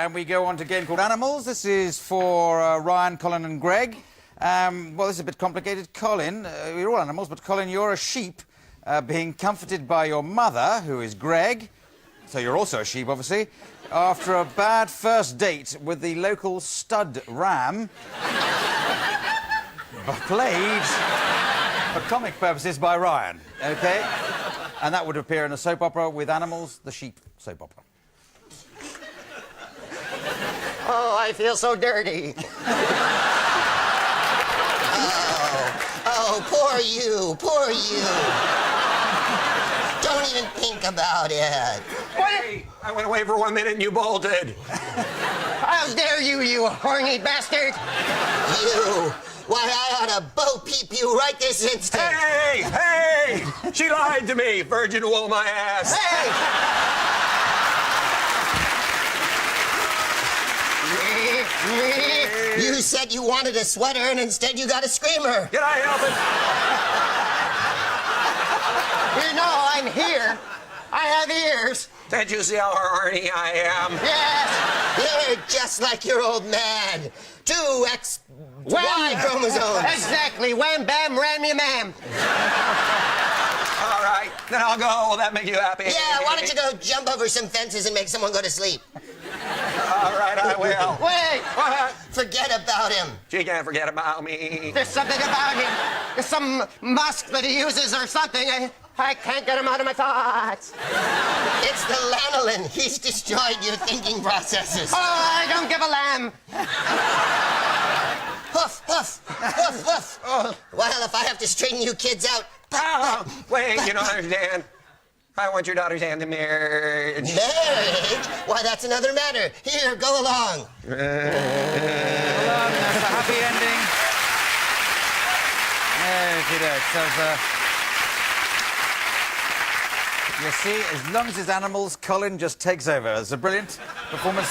and we go on to a game called Animals. This is for Ryan, Colin and Greg. Well, this is a bit complicated. Colin, we're all animals, but Colin, you're a sheep being comforted by your mother, who is Greg. So you're also a sheep, obviously. After a bad first date with the local stud ram. Played, for comic purposes, by Ryan, OK? And that would appear in a soap opera with animals, the sheep soap opera. Oh, I feel so dirty. Oh, poor you, poor you. Don't even think about it. Hey, I went away for 1 minute and you bolted. How dare you, you horny bastard! You. Why, I ought to bo-peep you right this instant. Hey, hey! She lied to me. Virgin wool my ass. Hey! You said you wanted a sweater and instead you got a screamer. Can I help it? You know I'm here. I have ears. Can't you see how horny I am? Yes, you're just like your old man. 2XY chromosomes. Exactly. Wham, bam, rammy, ma'am. All right, then I'll go. Will that make you happy? Yeah, why don't you go jump over some fences and make someone go to sleep? All right, I will. Wait! What? Forget about him. She can't forget about me. There's something about him. There's some musk that he uses or something. I can't get him out of my thoughts. It's the lanolin. He's destroyed your thinking processes. Oh, I don't give a lamb. Huff, huff, huff, huff. Oh. Well, if I have to straighten you kids out... Oh, wait, you don't understand. I want your daughter's hand in marriage. Marriage? Why, that's another matter. Here, go along. That's a happy ending. You see, as long as it's animals, Colin just takes over. It's a brilliant performance.